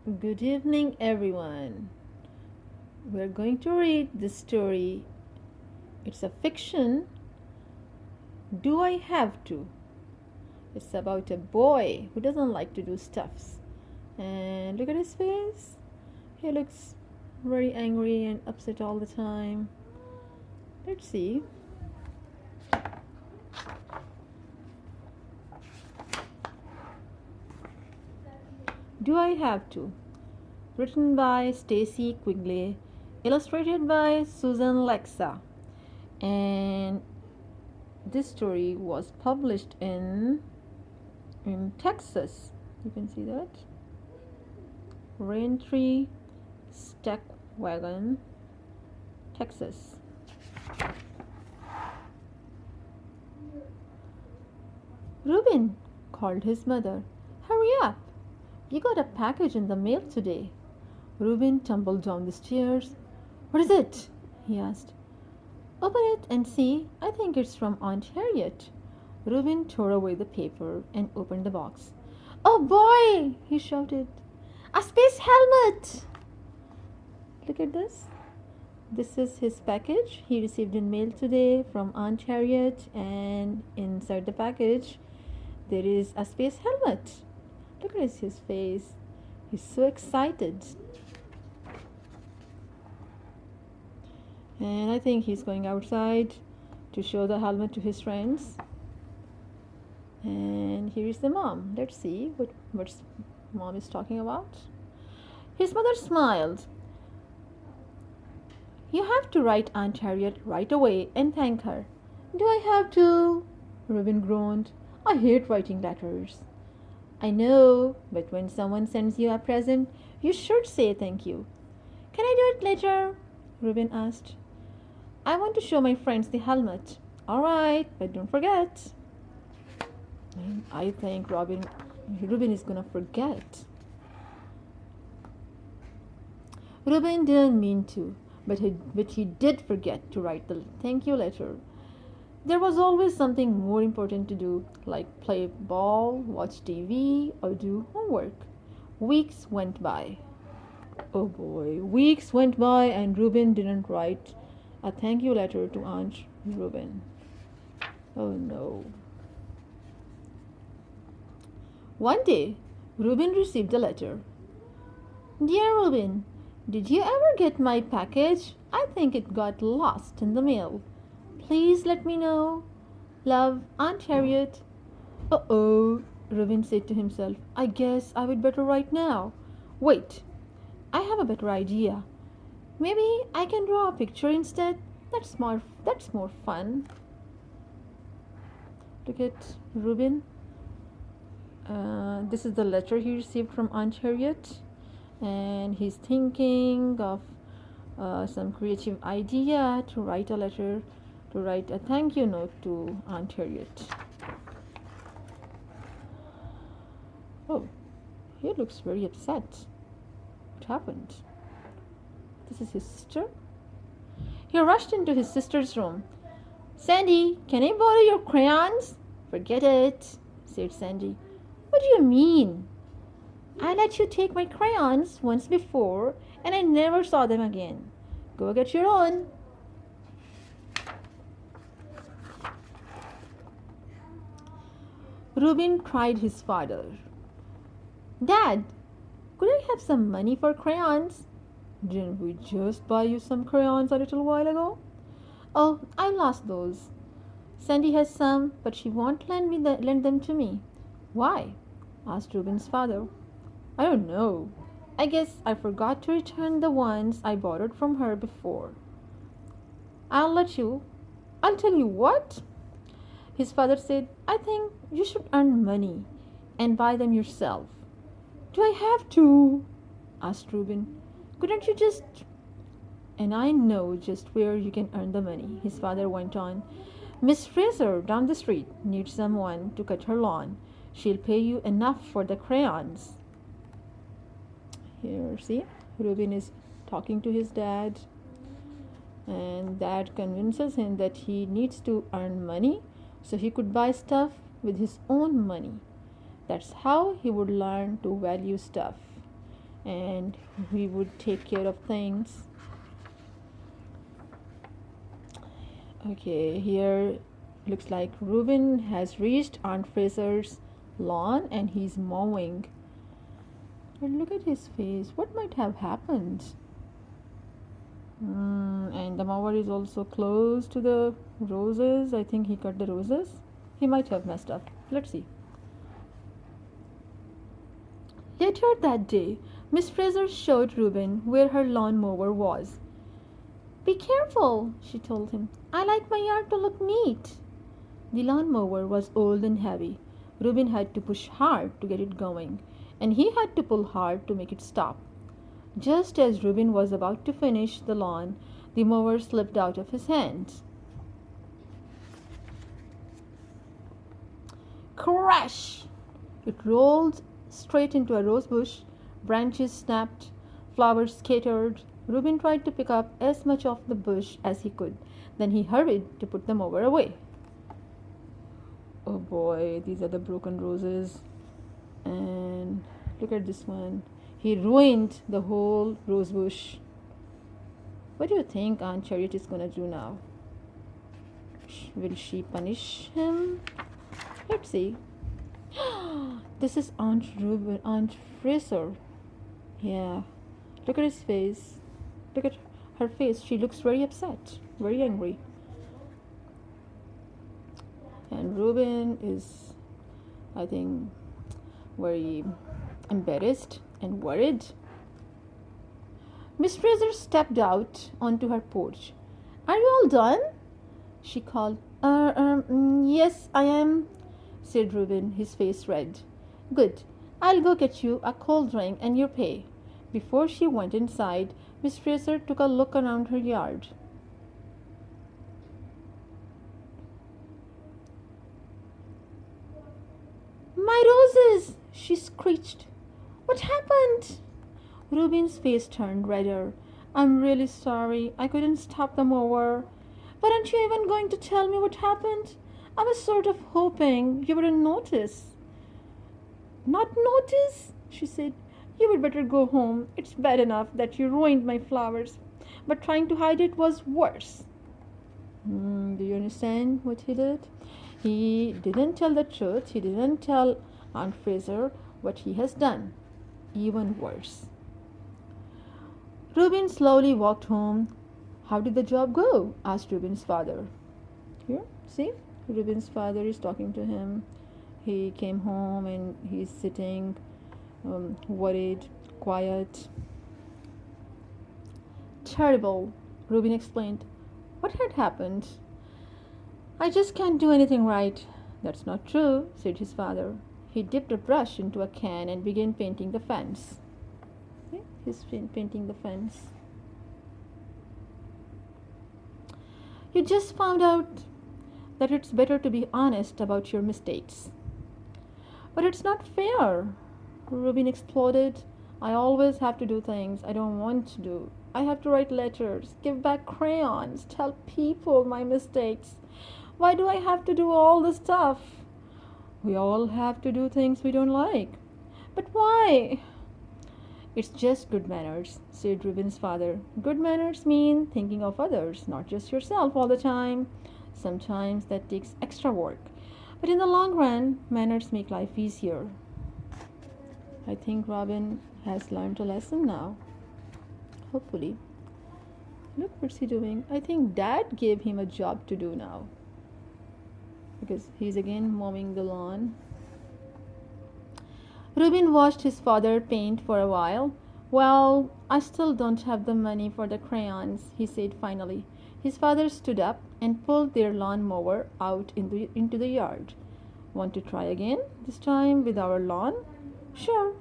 Good evening, everyone. We're going to read this story. It's a fiction. Do I have to? It's about a boy who doesn't like to do stuffs. And look at his face. He looks very angry and upset all the time. Let's see. Do I have to? Written by Stacy Quigley, illustrated by Susan Lexa. And this story was published in Texas. You can see that. Raintree Stackwagon, Texas. Reuben, called his mother. Hurry up! You got a package in the mail today. Reuben tumbled down the stairs. What is it? He asked. Open it and see. I think it's from Aunt Harriet. Reuben tore away the paper and opened the box. Oh boy! He shouted. A space helmet! Look at this. This is his package he received in mail today from Aunt Harriet, and inside the package there is a space helmet. Look at his face. He's so excited. And I think he's going outside to show the helmet to his friends. And here is the mom. Let's see what mom is talking about. His mother smiled. You have to write Aunt Harriet right away and thank her. Do I have to? Reuben groaned. I hate writing letters. I know, but when someone sends you a present, you should say thank you. Can I do it later? Reuben asked. I want to show my friends the helmet. All right, but don't forget. And I think Reuben is gonna forget. Reuben didn't mean to, but he did forget to write the thank you letter. There was always something more important to do, like play ball, watch TV, or do homework. Weeks went by. Oh boy, weeks went by and Reuben didn't write a thank you letter to Aunt Reuben. Oh no. One day, Reuben received a letter. Dear Reuben, did you ever get my package? I think it got lost in the mail. Please let me know. Love, Aunt Harriet. Uh-oh, Reuben said to himself. I guess I would better write now. Wait, I have a better idea. Maybe I can draw a picture instead. That's more fun. Look at Reuben. This is the letter he received from Aunt Harriet, and he's thinking of some creative idea to write a thank you note to Aunt Harriet. Oh, he looks very upset. What happened? This is his sister? He rushed into his sister's room. Sandy, can I borrow your crayons? Forget it, said Sandy. What do you mean? I let you take my crayons once before, and I never saw them again. Go get your own. Reuben tried his father. Dad, could I have some money for crayons? Didn't we just buy you some crayons a little while ago? Oh, I lost those. Sandy has some, but she won't lend them to me. Why? Asked Reuben's father. I don't know. I guess I forgot to return the ones I borrowed from her before. I'll tell you what? His father said, I think you should earn money and buy them yourself. Do I have to? Asked Reuben. Couldn't you just... And I know just where you can earn the money, his father went on. Miss Fraser down the street needs someone to cut her lawn. She'll pay you enough for the crayons. Here, see, Reuben is talking to his dad, and dad convinces him that he needs to earn money so he could buy stuff with his own money. That's how he would learn to value stuff. and we would take care of things. Okay, here looks like Ruben has reached Aunt Fraser's lawn and he's mowing. But look at his face. What might have happened? And the mower is also close to the roses. I think he cut the roses. He might have messed up. Let's see. Later that day, Miss Fraser showed Reuben where her lawn mower was. Be careful, she told him. I like my yard to look neat. The lawn mower was old and heavy. Reuben had to push hard to get it going, and he had to pull hard to make it stop. Just as Reuben was about to finish the lawn, the mower slipped out of his hands. Crash! It rolled straight into a rose bush. Branches snapped, flowers scattered. Reuben tried to pick up as much of the bush as he could. Then he hurried to put the mower away. Oh boy, these are the broken roses. And look at this one. He ruined the whole rose bush. What do you think Aunt Harriet is gonna do now? Will she punish him? Let's see. This is Aunt Fraser. Yeah. Look at his face. Look at her face. She looks very upset, very angry. And Reuben is, I think, very embarrassed and worried. Miss Fraser stepped out onto her porch. Are you all done? She called. Yes, I am, said Reuben, his face red. Good. I'll go get you a cold drink and your pay. Before she went inside, Miss Fraser took a look around her yard. My roses! She screeched. What happened? Reuben's face turned redder. I'm really sorry. I couldn't stop them over. But aren't you even going to tell me what happened? I was sort of hoping you wouldn't notice. Not notice? She said. You would better go home. It's bad enough that you ruined my flowers, but trying to hide it was worse. Do you understand what he did? He didn't tell the truth. He didn't tell Aunt Fraser what he has done. Even worse. Reuben slowly walked home. How did the job go? Asked Reuben's father. Here, see? Reuben's father is talking to him. He came home and he's sitting worried, quiet. Terrible, Reuben explained. What had happened? I just can't do anything right. That's not true, said his father. He dipped a brush into a can and began painting the fence. Okay, he's painting the fence. You just found out that it's better to be honest about your mistakes. But it's not fair, Reuben exploded. I always have to do things I don't want to do. I have to write letters, give back crayons, tell people my mistakes. Why do I have to do all this stuff? We all have to do things we don't like. But why? It's just good manners, said Reuben's father. Good manners mean thinking of others, not just yourself all the time. Sometimes that takes extra work. But in the long run, manners make life easier. I think Robin has learned a lesson now. Hopefully. Look, what's he doing? I think Dad gave him a job to do now. Because he's again mowing the lawn. Reuben watched his father paint for a while. Well, I still don't have the money for the crayons, he said finally. His father stood up and pulled their lawn mower out into the yard. Want to try again? This time with our lawn? Sure.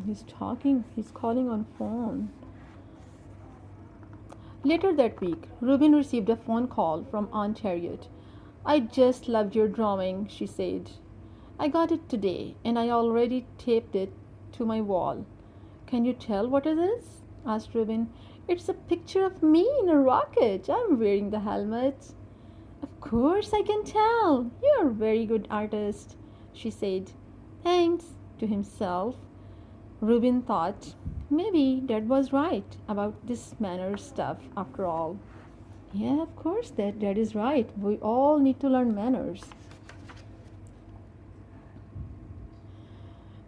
He's talking. He's calling on phone. Later that week, Reuben received a phone call from Aunt Harriet. I just loved your drawing, she said. I got it today, and I already taped it to my wall. Can you tell what it is? Asked Reuben. It's a picture of me in a rocket. I'm wearing the helmet. Of course I can tell. You're a very good artist, she said. Thanks to himself, Reuben thought, maybe Dad was right about this manners stuff after all. Yeah, of course, that is right. We all need to learn manners.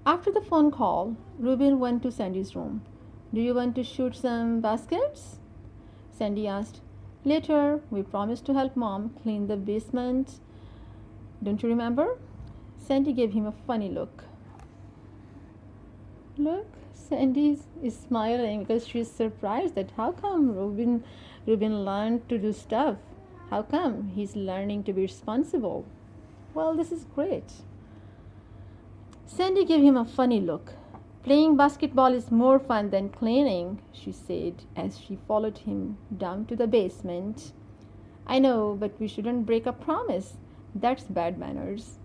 After the phone call, Reuben went to Sandy's room. Do you want to shoot some baskets? Sandy asked. Later, we promised to help Mom clean the basement. Don't you remember? Sandy gave him a funny look. Look, is smiling because she's surprised that how come Reuben learned to do stuff? How come he's learning to be responsible? Well, this is great. Sandy gave him a funny look. Playing basketball is more fun than cleaning, she said as she followed him down to the basement. I know, but we shouldn't break a promise. That's bad manners.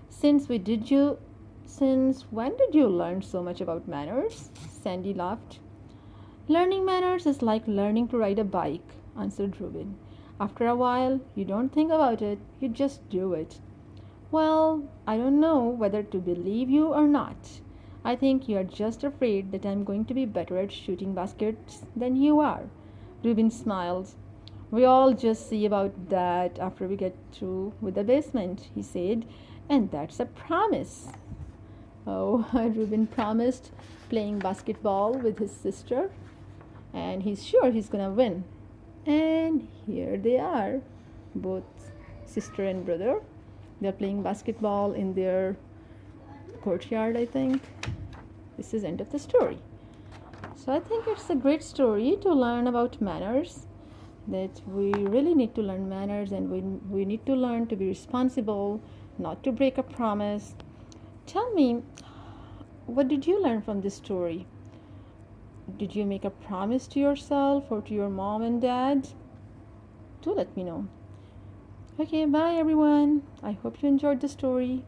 Since we did you since when did you learn so much about manners? Sandy laughed. Learning manners is like learning to ride a bike, answered Reuben. After a while, you don't think about it, you just do it. Well, I don't know whether to believe you or not. I think you are just afraid that I'm going to be better at shooting baskets than you are. Reuben smiled. We all just see about that after we get through with the basement, he said, and that's a promise. Oh, Reuben promised playing basketball with his sister, and he's sure he's gonna win. And here they are, both sister and brother. They're playing basketball in their courtyard, I think. This is end of the story. So I think it's a great story to learn about manners, that we really need to learn manners, and we need to learn to be responsible, not to break a promise. Tell me, what did you learn from this story? Did you make a promise to yourself or to your mom and dad? Do let me know. Okay, bye everyone. I hope you enjoyed the story.